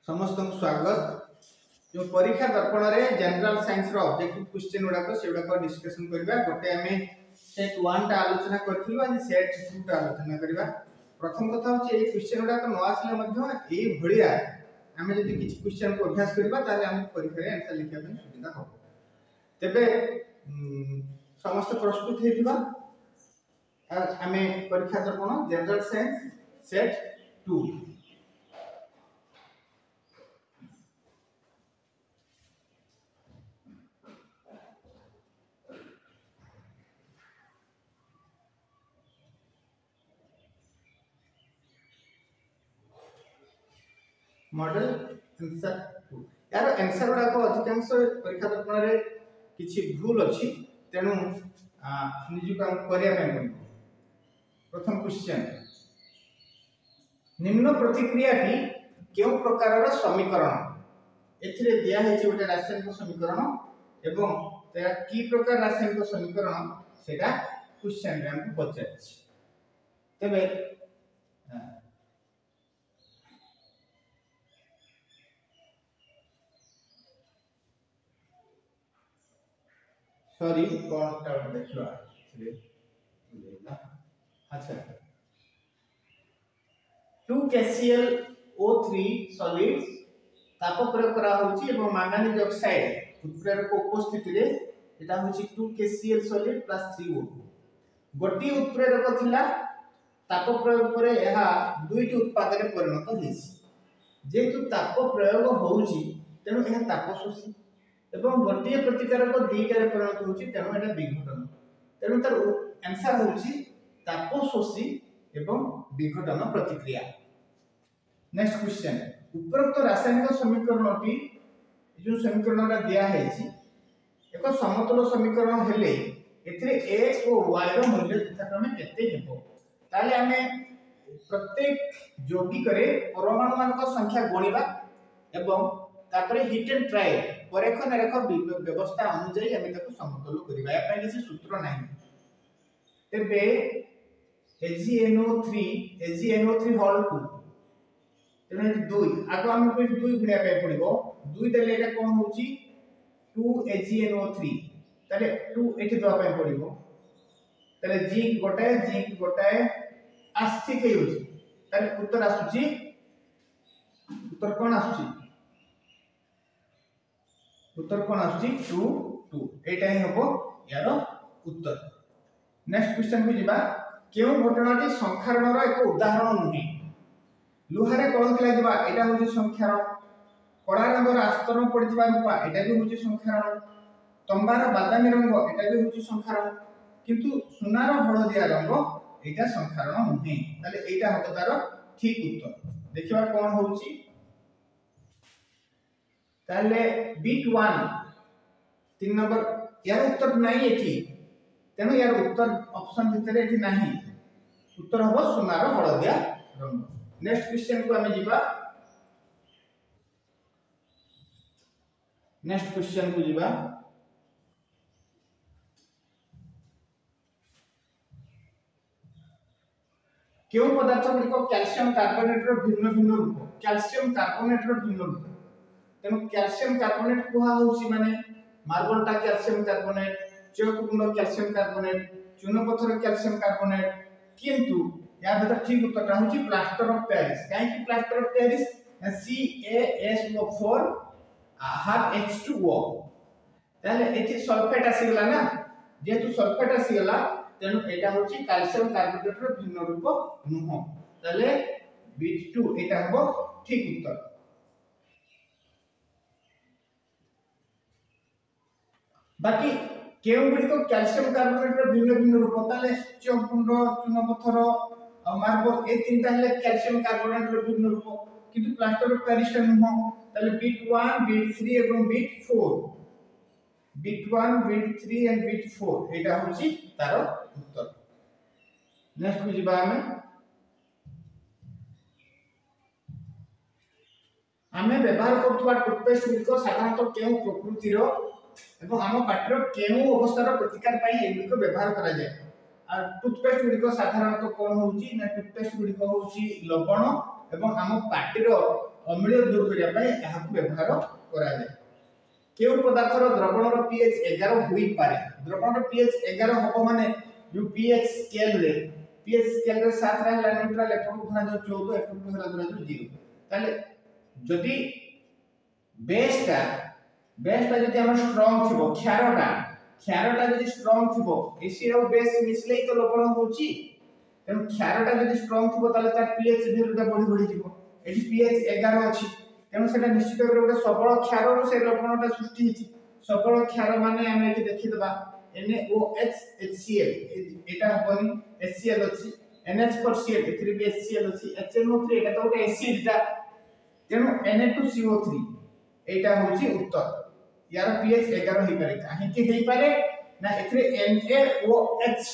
समस्त स्वागत। जो परीक्षा दर्पण रे जनरल साइंस रो ऑब्जेक्टिव क्वेश्चन गुडा से डिस्कशन करबा। गोटे आमे सेट 1 टा आलोचना करथिलु, आज सेट 2 टा आलोचना करबा। प्रथम कथा होची ए क्वेश्चन गुडा न आसले मध्ये ए भड़िया आमे जदि किछ क्वेश्चन को अभ्यास करबा ताले हम परीक्षा रे आंसर लिखा ପାଇଁ सुविधा हो। तबे समस्त प्रस्तुत हेतिबा आमे परीक्षा दर्पण general science set 2 model answer 2 यार आंसर गुडा को अधिकांश परीक्षा दर्पण रे किछि भूल अछि, तेनु निजु काम करिया ପାଇଁ पड़िबो। प्रथम क्वेश्चन, निम्न प्रतिक्रियाटी केउ प्रकारर समीकरण? एथिरे दिया है जे गोटे रासायनिक समीकरण एवं तेरा की प्रकार रासायनिक समीकरण सेटा क्वेश्चन रे हमको पचाछि। तबे सॉरी कौन टा देखिवा अच्छा 2 KClO3 सॉलिड्स ताप प्रयोग करा होची एवं मैंगनीज ऑक्साइड उत्प्रेरक उपस्थिति रे एटा होची 2 KCl सॉलिड प्लस 3O2 गोटी उत्प्रेरक थिला ताप प्रयोग परे एहा दुईटी उत्पाद रे परिणत हेसी। जेतु ताप प्रयोग होउची तेनु एहा ताप शोषी एवं गोटे प्रतिकारक दुईटा रे परिणत होची, तेनु एटा विघटन। तेनु तार आंसर होची ताप शोषी एवं विघटन प्रतिक्रिया। नेक्स्ट क्वेश्चन, उपरोक्त रासायनिक समीकरणटी जो समीकरणटा दिया हैछि एक समतल समीकरण हेले एथिरे x और y रो मूल्य यथाक्रमे केते हेबो? ताले हमें प्रत्येक यौगिक रे परमाणु मान को संख्या गणिबा एवं तापरे हिट एंड ट्रायल परेख निरेख व्यवस्था अनुसार हमें ताको समतल करिबा। या पय किसी सूत्र नाही। तबे AgNO3 होल 2 तेने 2 आगो हम को 2 गुणा पे पड़िबो। 2 देले एटा कोन होची 2 AgNO3 तले 2 एठी दवा पे पड़िबो। तले जिंक गोटाए आस्थिक होची, तले उत्तर आसुची उत्तर कोन आसुची 2 2 एटा ही हबो यार उत्तर। नेक्स्ट क्वेश्चन को जिबा, केउ घटनाटी संख्यारणर एक उदाहरण नुहे? लुहारे कलंक लागिबा एटा होची संख्यारण, कड़ा रंगर आस्तरण पड़िथिबा रूपा एटा भी होची संख्यारण, तंबार बादामी रंग एटा भी होची संख्यारण, किंतु सुनार हळदिया रंग एटा संख्यारण नुहे। ताले एटा हबो तार ठीक उत्तर। देखिबा कोन होची ताले बीट 1 3 नंबर यार उत्तर नाही एठी, तेनो यार उत्तर ऑप्शन भितरे एठी नाही। उत्तर हबो सुनार हळदिया रंग। नेक्स्ट क्वेश्चन को हमें जिबा। नेक्स्ट क्वेश्चन को जिबा, केउ पदार्थ गुडी को कैल्शियम कार्बोनेट रो भिन्न भिन्न रूप? कैल्शियम कार्बोनेट रो भिन्न रूप, तेनो कैल्शियम कार्बोनेट कुहा होसी माने मार्बलटा कैल्शियम कार्बोनेट, चौकुंड कैल्शियम कार्बोनेट, चूनपत्थर कैल्शियम कार्बोनेट, किंतु या भीतर ठीक उत्तरटा होची प्लास्टर ऑफ पेरिस। काहे कि plaster of Paris CaSO4 half H2O ताले एठी सल्फेट आसीगला ना, जेतु सल्फेट आसीगला तेनु एटा होची कैल्शियम कार्बोनेट रो भिन्न रूप नुह। ताले बीट 2 एटा हबो ठीक उत्तर। बाकी केउ गुडी को कैल्शियम कार्बोनेट रो भिन्न भिन्न रूप ताले चौकुंड चूनपत्थर और मार्बल ए तीनटा हले कैल्शियम कार्बोनेट रो भिन्न रूप, किंतु प्लास्टर ऑफ पेरिस टा नुह। ताले बीट 1 बीट 3 एवं बीट 4 बीट 1 बीट 3 एंड बीट 4 एटा होची तारो उत्तर। नेक्स्ट को जिबा हमें व्यवहार करथुवा टूथपेस्ट गुडी साधारणतः केउ प्रकृति रो एवं आम पाटर केउ अवस्थार प्रतिकार पई एगुडी को व्यवहार करा जाय। आ टूथपेस्ट गुडी को साधारणतः कोन होची ना टूथपेस्ट गुडी को होची लवण एवं आम पाटर अम्लीय दूर करिया पई एहा को व्यवहार करा जाय केउ पदार्थर द्रवणर pH 11 होई पारे द्रवणर pH 11 होबो माने जो pH स्केल रे साथ रहला न्यूट्रल एफको धरा जो 14 एफको धरा जो 0 ताले जदि बेसटा जदि हम स्ट्रांग थिबो क्षारटा जदि स्ट्रांग थिबो एसिड और बेस मिसले तो लवण होची तेन क्षारटा जदि स्ट्रांग थिबो ताले तार pH वैल्यूटा बढ़ी जिवो एठी pH 11 अछि तेन सेटा निश्चित भाबे गोटे सबल क्षार रो से लवणटा सृष्टि हिची सबल क्षार माने हम एठी देखि दबा NaOH HCl एटा हबनी HCl अछि NH4Cl एथि भी HCl अछि HNO3 एटा तो गोटे एसिड टा तेनु Na2CO3 एटा होची उत्तर यार pH 11 ही पारे काहे कि हेई पारे ना एथरे NaOH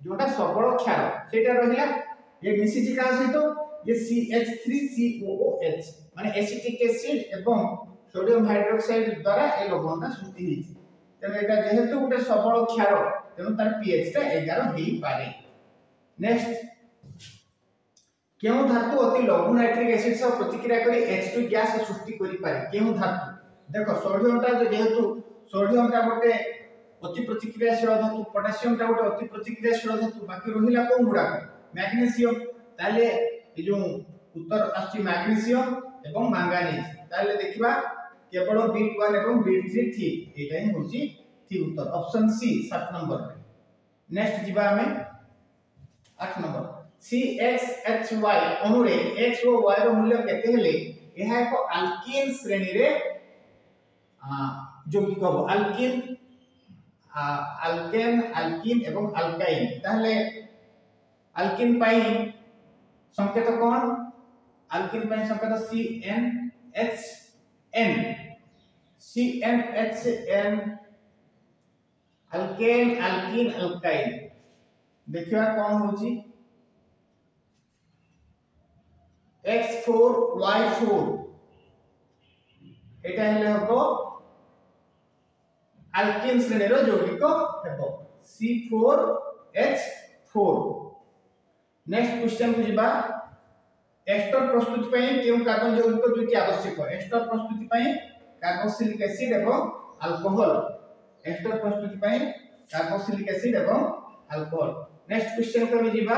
जोटा सबल क्षार सेटा रहिला ये मिसिची का सहित ये CH3COOH माने एसिटिक एसिड एवं सोडियम हाइड्रोक्साइड द्वारा ए लवणटा सृष्टि हिची तेनु एटा जेहेतु गोटे सबल क्षार तेनु तार pH टा 11 ही पारे नेक्स्ट केउ धातु अति लघु नाइट्रिक एसिड सह प्रतिक्रिया करी H2 गैस सृष्टि करि पारे केउ धातु देखो सोडियम टा जेहेतु सोडियम टा गोटे अति प्रतिक्रियाशील धातु पोटेशियम टा गोटे अति प्रतिक्रियाशील धातु बाकी रहिला कोन गुडा मैग्नीशियम ताले ए जो उत्तर आछि मैग्नीशियम एवं मैंगानीज ताले देखिबा केवल बीट 1 एवं बीट 3 ठीक एटा ही होची ठीक उत्तर ऑप्शन सी 7 नंबर पे नेक्स्ट जिबा हमें 8 नंबर CXHY अनुरे X और Y रो मूल्य केते हेले एहा एको अल्कीन श्रेणी रे जो कि कहबो अल्कीन अल्केन अल्कीन एवं अल्काइन ताहले अल्कीन पाई संकेत कोन अल्कीन पाई संकेत CNHN अल्केन अल्कीन अल्काइन देखिबा कोन होची X4Y4 एटा हेले हबो अल्कीन श्रेणी रो यौगिक हेबो C4H4 नेक्स्ट क्वेश्चन को जिबा एस्टर प्रस्तुति पई केउ कार्बन यौगिक दुटी आवश्यक एस्टर प्रस्तुति पई कार्बोक्सिलिक एसिड एवं अल्कोहल एस्टर प्रस्तुति पई कार्बोक्सिलिक एसिड एवं अल्कोहल नेक्स्ट क्वेश्चन को जिबा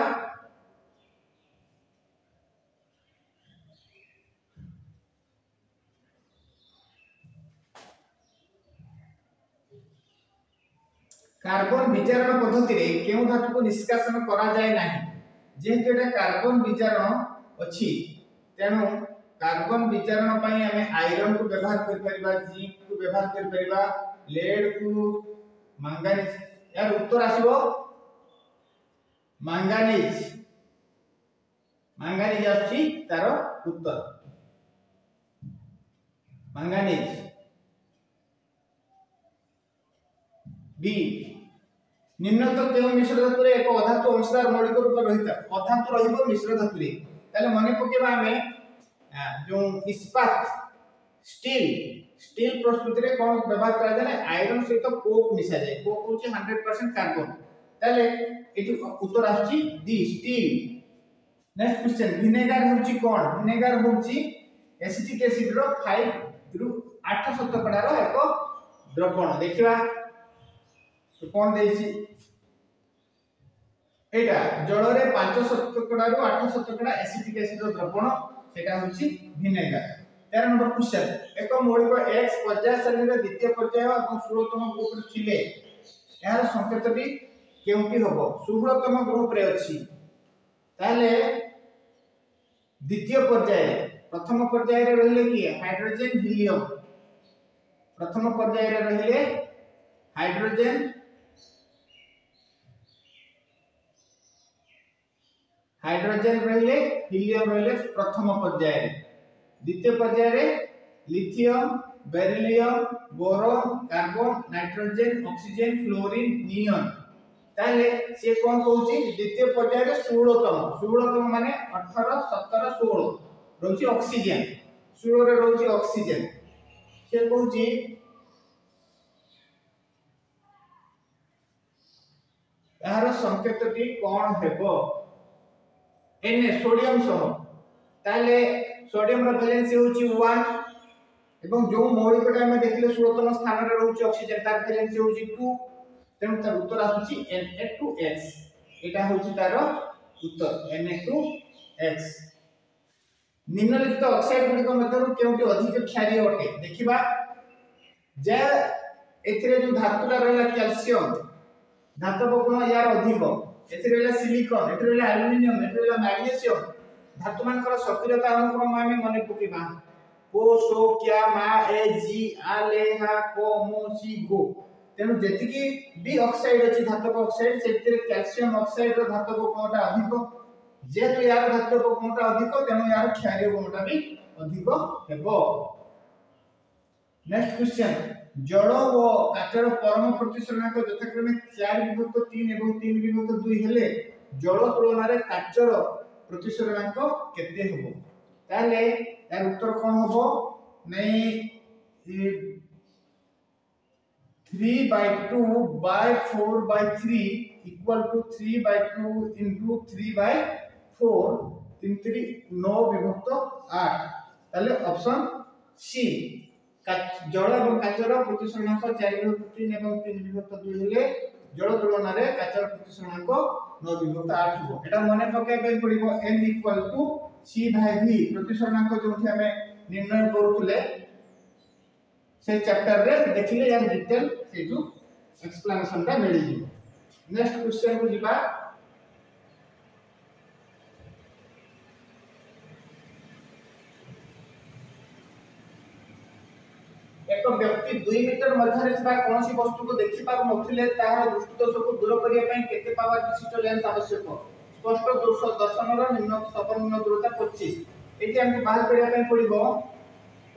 कार्बन विजारण पद्धति रे केउ धातु को निष्कासन करा जाय नाही जेहेतु एटा कार्बन विजारण अछि तेनु कार्बन विजारण पई हमें आयरन को व्यवहार कर परिबा जिंक को व्यवहार कर परिबा लेड को मैंगानीज यार उत्तर आसीबो मैंगानीज आछि तार उत्तर मैंगानीज बी निम्नलिखित केउ मिश्र धातु रे एक अधातु अंशदार मौलिक रूप रहिता अधातु रहिबो मिश्र धातु रे ताले मने पकेबा हमें जो इस्पात स्टील प्रस्तुति रे कोन व्यवहार करा जाय आयरन सहित कोक मिसा जाय कोक होची 100% कार्बन ताले एटी उत्तर आछि D steel next question vinegar होची कोन विनेगर होची एसिटिक एसिड रो 5 रु 8 शतकड़ा रो एक द्रवण देखिबा तो कोन देछि एटा जल रे 5 शतकड़ा रु 8 शतकड़ा एसिटिक एसिड रो द्रवण सेटा होची विनेगर 13 नंबर क्वेश्चन एक मौलिक X पर्याय श्रेणी रे द्वितीय पर्याय और 16तम ग्रुप रे थिले यार संकेत भी केउटी होबो 16तम ग्रुप रे अछि ताले द्वितीय पर्याय प्रथम पर्याय रे रहिले कि हाइड्रोजन हीलियम प्रथम पर्याय रे रहिले हाइड्रोजन रहिले हीलियम रहिले प्रथम पर्याय रे द्वितीय पर्याय रे lithium beryllium boron carbon nitrogen oxygen fluorine neon ताले से कोन कहूची द्वितीय पर्याय रे 16तम माने 18 17 16 रहउची ऑक्सीजन 16 रे रहउची ऑक्सीजन से कहूची यार संकेतटी कोन हेबो Na सोडियम सह ताले सोडियम रो वैलेंसी होची 1 एवं जो मौलिकटा हम देखले 16तम स्थान रे रहउची ऑक्सीजन तार वैलेंसी होची 2 तेणु तार उत्तर आसुची Na2X एटा होची तार उत्तर Na2X निम्नलिखित ऑक्साइड गुड़िक मध्यरु केउटी अधिक क्षारीय अटे देखिबा जे एथिरे जो धातुटा रहला कैल्शियम धातु गुण यार अधिक एथिरे रहला सिलिकॉन एथिरे रहला एल्युमिनियम एथिरे रहला मैग्नीशियम धातु मानकर सक्रियता अनुक्रम आमे मने पकेबा को सो क्या मा ए जी आ ले हा को मो सी गो तेनु जेतिकी बी ऑक्साइड अछि धातु ऑक्साइड सेतिरे कैल्शियम ऑक्साइड रो धातु गुणटा अधिक जेतु यार धातु गुणटा अधिक तेनु यार क्षारीय गुणटा भी अधिक हेबो नेक्स्ट क्वेश्चन जड़ व काचर परम प्रतिसरणांक यथाक्रमे 4/3 एवं 3/2 हेले जड़ तुलना रे काचर प्रतिसरणांक केते हबो ताले यार उत्तर कोन हबो नै 3/2/4/3 इक्वल टू 3/2 into 3/4 3 3 9 विभक्त 8 ताले ऑप्शन सी जड़ एवं काचर प्रतिसरणांक 4/3 एवं 3/2 हेले जड़ तुलना रे काचर प्रतिसरणांक 9/8 हो एटा मने पकाय पे पड़िबो n इक्वल टू c भाई v प्रतिसरणांक जोथि हमें निर्णय करूले से चैप्टर रे देखिले यार डिटेल से जो एक्सप्लेनेशन टा मिली जिवो नेक्स्ट क्वेश्चन को जिबा एक व्यक्ति 2 मीटर मध्य रे कोनसी वस्तु को देखि पार नथिले तार दृष्टिदोष को दूर करिया पई केते पावर विशिष्ट लेंस आवश्यक स्पष्ट दर्शन रो निम्न सर्वनिम्न दूरता 25 एटी हमके बाहर करिया पई पड़िबो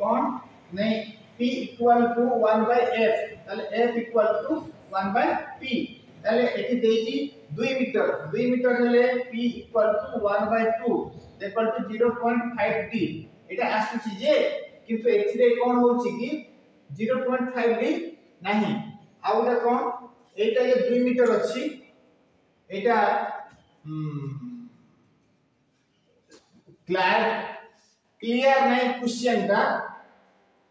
कोन नै p इक्वल टू 1/f ताले f इक्वल टू 1/p ताले एटी देजी 2 मीटर हेले p equal to 1/2 equal to 0.5d एटा आसुची जे किंतु एथिरे कोन होची कि 0.5 भी नहीं आउटा कोन एटा ये 2 मीटर अछि एटा क्लियर नहीं क्वेश्चन दा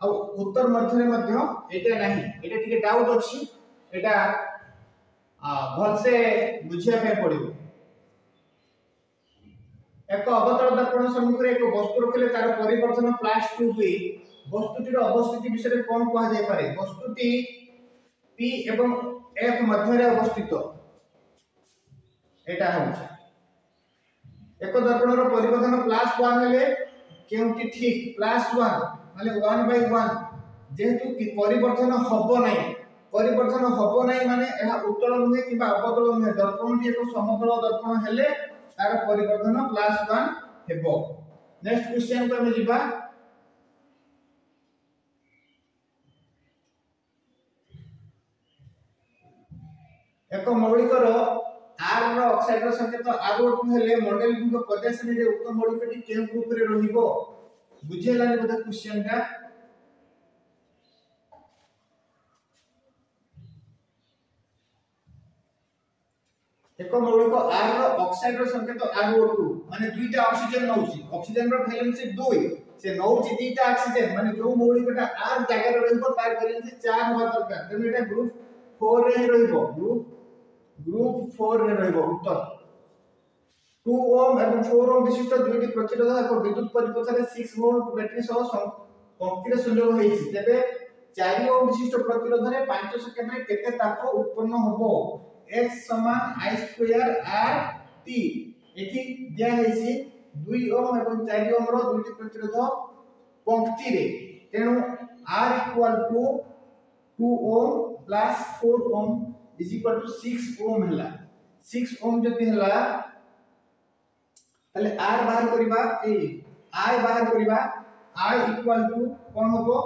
आ उत्तर मध्य मध्य एटा नहीं एटा टिके डाउट अछि एटा भल से बुझिया पे पड़िबो एक अवतल दर्पण सम्मुख रे एक वस्तु रखले तार परिवर्तन +2 वस्तुटीर अवस्थिति विषय कोन कहा जाय पारे वस्तुटी p एवं f मध्य रे अवस्थित एटा होछ एक दर्पण रो परिवर्तन +1 हेले केउटी ठीक +1 माने 1/1 जेहेतु कि परिवर्तन हबो नै माने एहा उत्तल नुहे किबा अवतल नुहे दर्पणटी एक समतल दर्पण हेले तार परिवर्तन +1 हेबो नेक्स्ट क्वेश्चन को हम जिबा एक मौलिक रो r रो ऑक्साइड रो संकेत r2 हेले मॉडल गुण प्रदर्शन रे उक्त मौलिकटी केउ ग्रुप रे रहिबो बुझेला ने बता क्वेश्चन का एक मौलिक r रो ऑक्साइड रो संकेत r2 माने दुईटा ऑक्सीजन नउची ऑक्सीजन रो वैलेंसी 2 से नउची दुईटा ऑक्सीजन माने जो मौलिकटा r जगह रे रहिबो तार वैलेंसी 4 होबा दरकार तेने एटा ग्रुप 4 रे रहिबो ग्रुप 4 रे रहिबो उत्तर 2 ओम एवं 4 ओम विशिष्ट दुईटी प्रतिरोधक एक विद्युत परिपथ रे 6 वोल्ट बैटरी सह पंक्ति रे संयोग होईछि तेबे 4 ओम विशिष्ट प्रतिरोध रे 5 सेकंड रे केते ताप उत्पन्न होबो x समान i स्क्वायर r t एठी दिया हेछि 2 ओम एवं 4 ओम रो दुईटी प्रतिरोध पंक्ति रे तेनु r equal to 2 ohm plus 4 ohm is equal to 6 ohm हला 6 ओम जति हला तले r बाहर करिबा ए i बाहर करिबा i इक्वल टू कोन होबो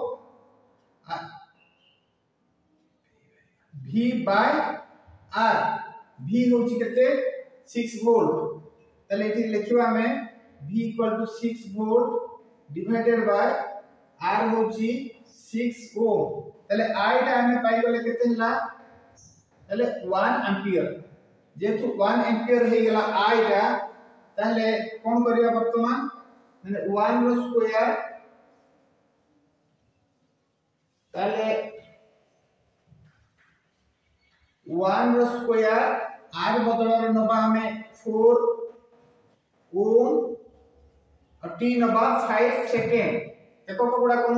v बाय r v होची केते 6 वोल्ट तले एठी लिखिबा हमें v equal to 6 volt divided by r होची 6 ओम तले i टा हमें पाई गले केते हला तले 1 एंपियर जेतु 1 एंपियर हे गेला i टा ताले कोन करिया वर्तमान মানে 1 ର স্কয়ার তাহলে 1 ର স্কয়ার r বদଳରେ নবা ଆମେ 4 ওম और t नबा 5 सेकेंड एকক गुडा कोन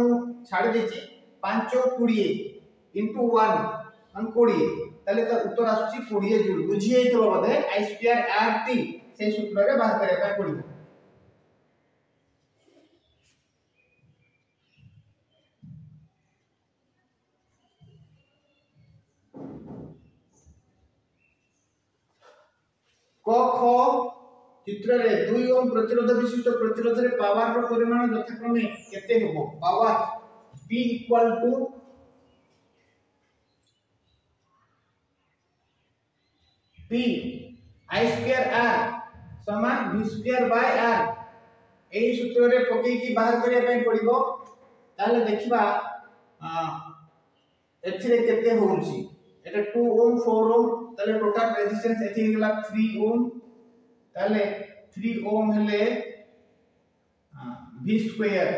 छाडी देछि 5 20 इनटू 1 मान 20 ताले त उत्तर आसुची 20 जूल बुझिए तो बदे i स्क्वायर rt से सूत्र रे बाहर करे पय पड़िबो क ख चित्र रे 2 ओम प्रतिरोध विशिष्ट प्रतिरोध रे पावर रो परिमाण यथाक्रमे केते होबो power p equal to p i square r समान v स्क्वायर बाय r एही सूत्र रे पकई की बाहर करिया पय पड़िबो ताले देखिबा एथिरे केते होउची एटा 2 ओम 4 ओम ताले टोटल रेजिस्टेंस एथि गेला 3 ओम ताले 3 ओम हेले v स्क्वायर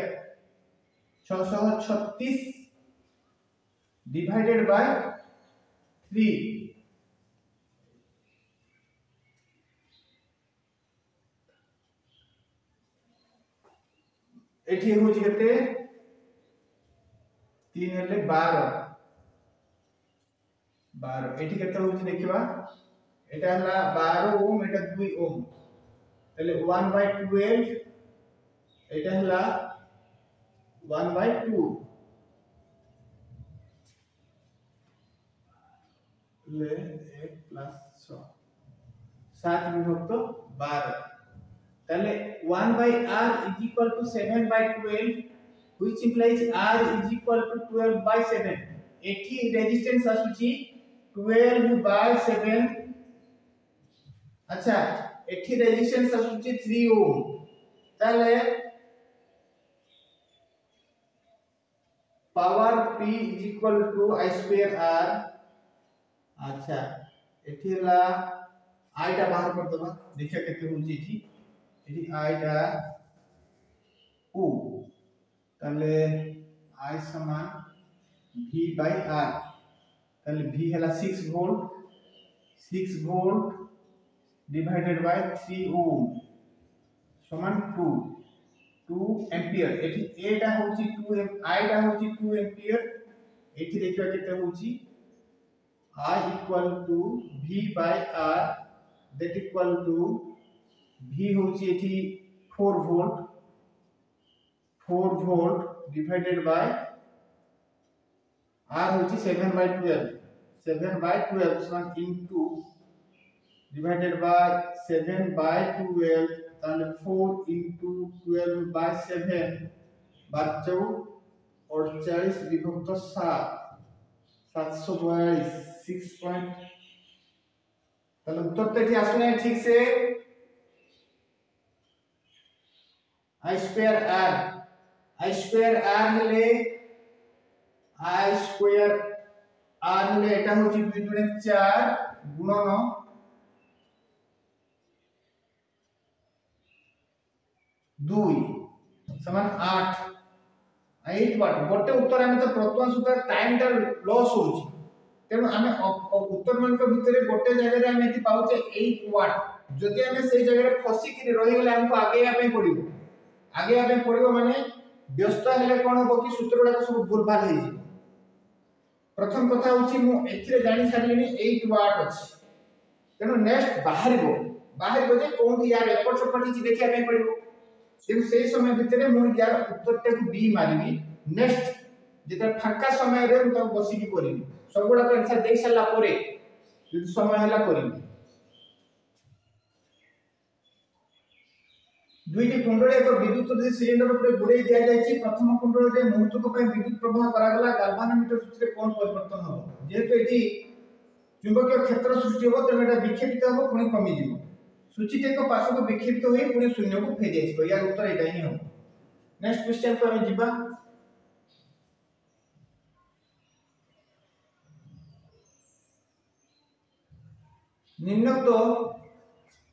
636 डिवाइडेड बाय 3 एठी होची केते 3 हेले 12 एठी केते होची देखिबा एटा हला 12 ओम एटा 2 ओम तले 1/12 एटा हला 1/2 ले 1 प्लस 6 7 विभक्त 12 तले 1/r is equal to 7/12 which implies r is equal to 12/7 एठी रेजिस्टेंस आसुची 12/7 अच्छा एठी रेजिस्टेंस आसुची 3 ओम तले power p is equal to i square r अच्छा एठी ला i टा बाहर कर दबा देखिया केते होची एठी एठी i टा u तले i समान v by r तले v हला 6 वोल्ट डिवाइडेड बाय 3 ओम समान 2 एंपियर एठी a टा होची 2 i टा होची 2 एंपियर एठी देखिबा केते होची I equal to v by r that equal to v होची एठी 4 वोल्ट divided by r होची 7/12 समान into divided by 7/12 ताले 4 into 12/7 12 और 40 विभक्त 7 742 6 पॉइंट ताले उत्तर तो एठी आसु नै ठीक से i स्क्वायर r हेले एटा होची 2/4 गुणन 2 समान 8 वाट गोटे उत्तर आमे तो प्रथम सुधा टाइम टा लॉस होची तेनु आमे उत्तर मन के भितरे गोटे जगह रे आमे एति पाउचे 8 वाट जदि आमे से जगह रे फसी कि रहि गेले हमको आगे पड़िबो माने व्यस्त हेले कोन हो कि सूत्रडा सब भूलभाल हे जी प्रथम कथा होची मु एथिरे जानि सारलिनी 8 वाट अछि तेनु नेक्स्ट बाहरिबो जे कोन यार एपट सपट कि देखिया पे पड़िबो तेनु से समय भितरे मु यार उत्तरटा को बी मारिबी नेक्स्ट जेता फाका समय रे मु त बसी की करिबी सबगुडा को आंसर देई सला परे यदि समय हला करिबी दुईटी कुंडल एक विद्युत सिलिंडर ऊपर गुड़े दिया जायछि प्रथम कुंडल रे मुहूर्तक पय विद्युत प्रवाह करा गला गाल्वानोमीटर सूत्र कोन परिवर्तन हो जेहेतु एठी चुंबकीय क्षेत्र सृष्टि हो तने एटा विक्षेपित हो पुनी कमी जीवो सूचित एक पार्श्व को विक्षेपित होई पुनी शून्य को फेज जाइछो यार उत्तर एटा ही हो नेक्स्ट क्वेश्चन को हम जिबा निम्नोक्त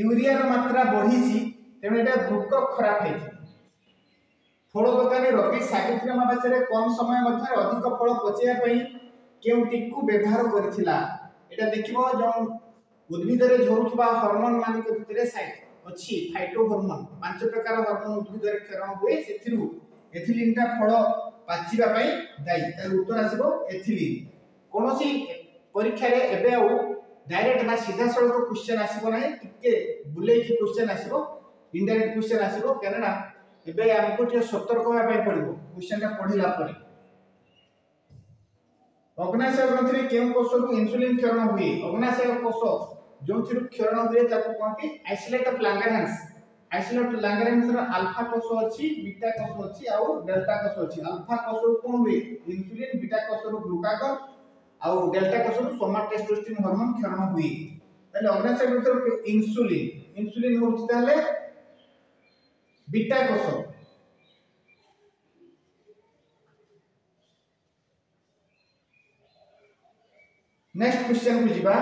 यूरिया मात्रा बढ़ी तेणु ये वृक खराब है। फल दोकानी रवि सावित्री अमावास्या कम समय मध्य अधिक फल पचाइवाई केउटी को व्यवहार करथिला। एटा देखिबो जो उद्भिद रे झरुथबा हार्मोन मान के भितरे साइड अछि फाइटो हार्मोन 5 प्रकार हार्मोन उद्भिद रे क्षरण हुए सेथिरु एथिलीन टा फल पाचिबा पई दाई तार उत्तर आसीबो एथिलीन। कोनोसी परीक्षा रे एबे आ डायरेक्ट बा सीधा सळक क्वेश्चन आसीबो नाही टिके बुलेई की क्वेश्चन आसीबो इनडायरेक्ट क्वेश्चन आसीबो केनना एबे हमको टिके सतर्क होबा पई पड़िबो क्वेश्चन टा पढिला परे। अग्नाशय ग्रंथि रे केउ कोषरु इंसुलिन क्षरण हुए अग्नाशय कोष जोंथिरु क्षरण हुए ताको कोनती islet of Langerhans. Islet of Langerhans रो अल्फा कोष अछि बीटा कोष अछि आ डेल्टा कोष अछि। अल्फा कोष कोन हुए इंसुलिन बीटा कोष रो ग्लूकागन आ डेल्टा कोष रो सोमाटेस्टोस्टेरोन हार्मोन क्षरण हुए। ताले अग्नाशय ग्रंथि रो इंसुलिन इंसुलिन होछि ताले बीटा कोष। नेक्स्ट क्वेश्चन को जिबा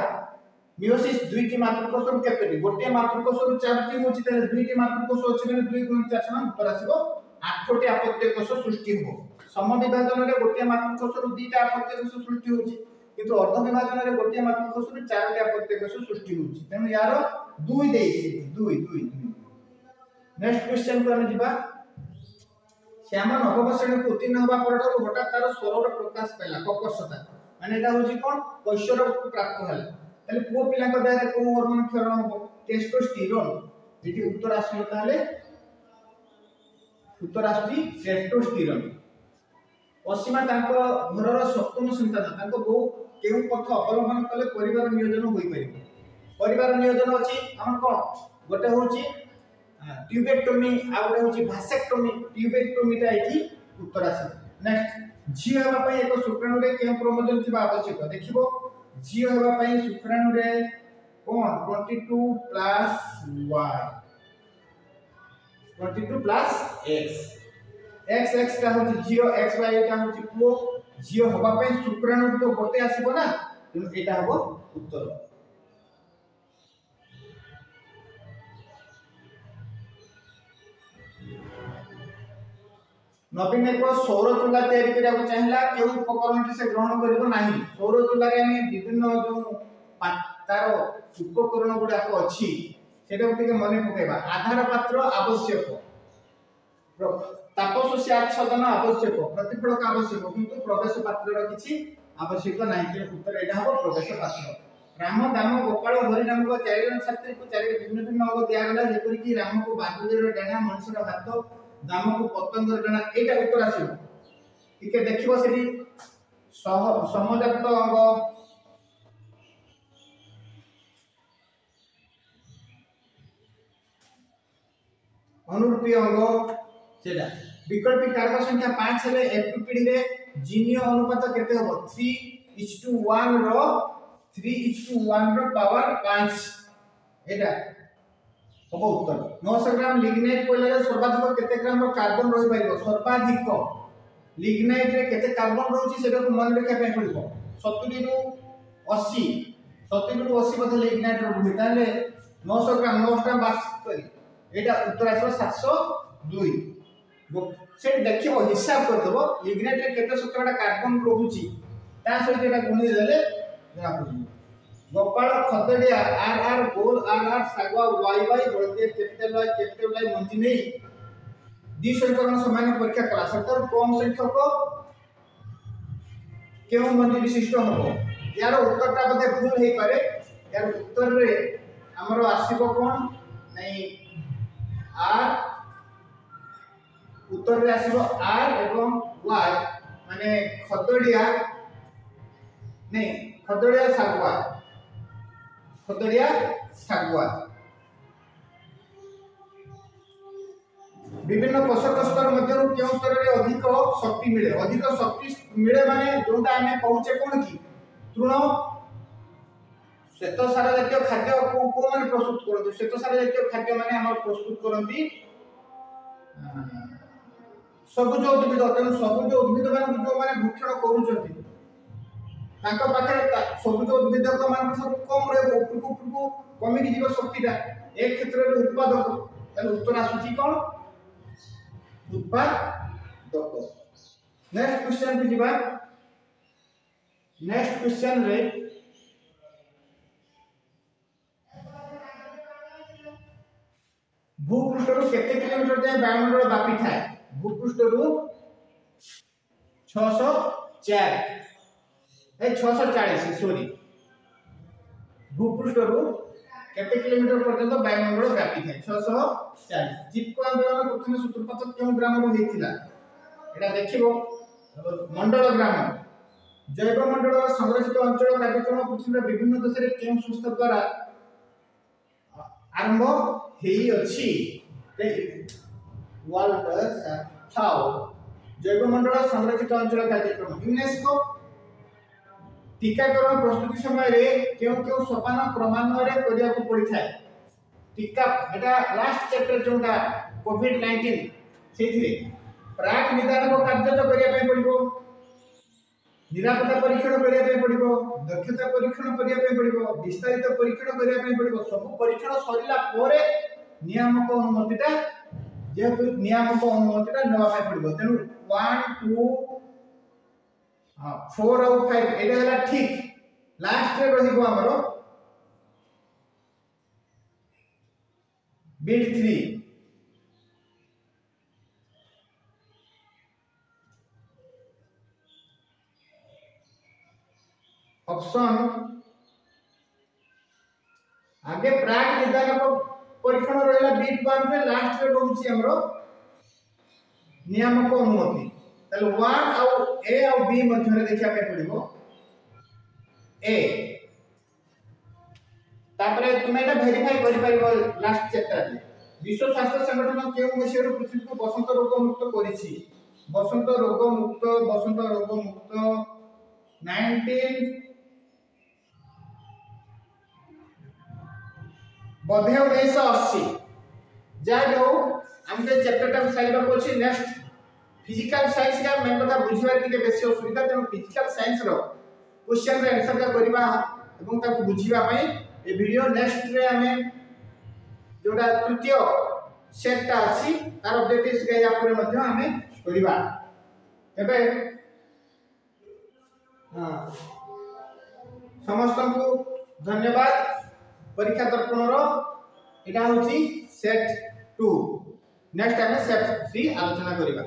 मियोसिस दुईटी मातृकोष केतेटी गोटे मातृकोष चारटी होछि ताले दुईटी मातृकोष अछि माने 2 गुण 4 समान उत्तर आसीबो 8टी अपत्य कोष सृष्टि हो। समविभाजन रे गोटे मातृकोष रु 2टा अपत्य कोष सृष्टि होछि किंतु अर्ध विभाजन रे गोटे मातृकोष रु 4टी अपत्य कोष सृष्टि होछि तेनु यार 2 देइछि 2 2 2। नेक्स्ट क्वेश्चन को हम जिबा श्याम नवम श्रेणी को उत्तीर्ण होबा परठारु हठात तार स्वरर प्रकाश पाइला ककर्षता माने एटा होछि कोन कैशोर प्राप्त होला ताले पो पिला को देह रे को हार्मोन क्षरण हो टेस्टोस्टेरोन जेटी उत्तर आसलो ताले उत्तर आस्ती टेस्टोस्टेरोन। असीमा तांको घरर सप्तम संतान तांको बहु केउ पथ अवलंबन कले परिवार नियोजन होई परिबो। परिवार नियोजन अछि हमन कोन गोटे होछि ट्यूबेक्टोमी आ गोटे होछि भासेक्टोमी ट्यूबेक्टोमी ता एठी उत्तर आसे। नेक्स्ट झियो हेबा पई एक शुक्राणु रे केउ क्रोमोजोम थिबा आवश्यक देखिबो झियो हेबा पई शुक्राणु रे कोन 22 plus y 22 plus x x x का होछि झियो x y का होछि पुओ झियो हेबा पई शुक्राणु तो गोटे आसीबो ना तेनु एटा हबो उत्तर। नवीन एक सौर चूल्हा तैयारी करिया को चाहिला केउ उपकरण से ग्रहण करिवो नाही। सौर चूल्हा रे हम विभिन्न जो तार उपकरण गुडा को अछि सेटा टिके मने पकेबा आधार पात्र आवश्यक तापशोषी आच्छादन आवश्यक प्रतिफलक आवश्यक किंतु प्रवेश पात्र रो किछि आवश्यक नाही ते उत्तर एटा हो प्रवेश पात्र। राम दाम गोपाल हरि नाम को चारि जन छात्री को चारि भिन्न भिन्न अंग दिया गला जेपरि कि राम को बादुलीर डाना मनुष्यर हाथ दाम को पतंगर डाना एटा उत्तर आसीबो टिके देखिबो सेठी समजात अंग अनुरूपी अंग सेटा विकल्प कारक संख्या 5 हेले F2 पीढ़ी रे जीनियो अनुपात केते होबो 3:1 रो 3:1 रो पावर 5 एटा होबो उत्तर। 900 ग्राम लिग्नाइट कोइला रे सर्वाधिक केते ग्राम रो कार्बन रहि पाइबो सर्वाधिक लिग्नाइट रे केते कार्बन रहउची सेटा को मन रखा पय पड़िबो 70 रु 80 70 रु 80 बदले लिग्नाइट रो रहि ताले 900 ग्राम 9 ग्राम बास करी एटा उत्तर आसो 702 से देखिबो हिसाब कर देबो लिग्नाइट रे केते शतकड़ा कार्बन रहउची ता सहित एटा गुणी देले जना पड़िबो। गोपाल खदड़िया आर आर गोल आर आर सागवा वाई वाई हळदिया कैपिटल वाई मंजी नै दी संकरण समान परीक्षा कला सतर कम संख्यक केउ मंजी विशिष्ट हबो यार उत्तरटा बदे भूल हे पारे यार उत्तर रे हमरो आसीबो कोन नै आर उत्तर रे आसीबो आर एवं वाई माने खदड़िया नै खदड़िया सागवा विभिन्न पोषक स्तर मध्यरु केउ स्तर रे अधिक शक्ति मिले माने जोंटा हमें कहूचे कोन की तृण श्वेत सार जातीय खाद्य को माने प्रस्तुत करते श्वेत सार जातीय खाद्य माने हमर प्रस्तुत करंती सबुज उद्भिद तेनु सबुज उद्भिद माने जो माने भक्षण करूचंती तांका पाखे सबुज उद्भिद को मान सब कम रे उपरको कमी की जीव शक्तिटा एक क्षेत्र रे उत्पादक ताले उत्तर आसुची कोन उत्पादक। नेक्स्ट क्वेश्चन पे जीवा। नेक्स्ट क्वेश्चन रे भूपृष्ठ रु केते किलोमीटर जाय वायुमंडल व्यापी थाए। भूपृष्ठ रु 604 ए 640 सॉरी भूपृष्ठ रु केते किलोमीटर पर्यंत वायुमंडल व्यापी थाए 640। जीपको आंदोलन प्रथम सूत्रपात केउ ग्राम रो हेतिला एटा देखिबो मंडल ग्राम। जैव मंडल संरक्षित अंचल कार्यक्रम पृथ्वी विभिन्न देश रे केउ संस्था द्वारा आरंभ हेई अछि। वर्ल्ड हाउ जैव मंडल संरक्षित अंचल कार्यक्रम यूनेस्को टीकाकरण प्रस्तुति समय रे केउ केउ सोपान क्रमान्वये करिया को पड़ी थाए। टीका एटा लास्ट चैप्टर जोटा कोविड 19 सेथिरे प्राक निदान को कार्य तो करिया पे पड़िबो, निरापत्ता परीक्षण करिया पे पड़िबो, दक्षता परीक्षण करिया पे पड़िबो, विस्तारित परीक्षण करिया पे पड़िबो। सब परीक्षण सरिला पोरे नियामक अनुमतिटा जेहेतु नियामक अनुमतिटा नेवा पे पड़िबो। तेनु 1 2 4 और 5 एटा हला ठीक लास्ट रे रहिबो हमरो बिट 3 ऑप्शन आगे प्राक निदान को परीक्षण रहला बिट 1 पे लास्ट रे रहउची हमरो नियामक अनुमति। तले 1 और ए और बी मध्य रे देखिया पे पड़िबो ए तापरे तुमे एटा वेरीफाई करि परिबो लास्ट चैप्टर रे। विश्व स्वास्थ्य संगठन केउ मसिया पृथ्वी को बसंत रोग मुक्त करिछि। बसंत रोग मुक्त 19 बधे 1980 जाय दो हमके चैप्टर टा साइबा को अछि। नेक्स्ट फिजिकल साइंस का मैं कथा बुझिबार के बेसी असुविधा तेनु फिजिकल साइंस रो क्वेश्चन रे आंसर का करबा एवं ताको बुझिबा पई ए वीडियो नेक्स्ट रे हमें जोडा तृतीय सेट ता अछि तार ऑब्जेक्टिव्स के या पर मध्ये हमें करबा। एबे समस्त को धन्यवाद। परीक्षा दर्पण रो एटा होची सेट 2 नेक्स्ट हमें सेट 3 आलोचना करबा।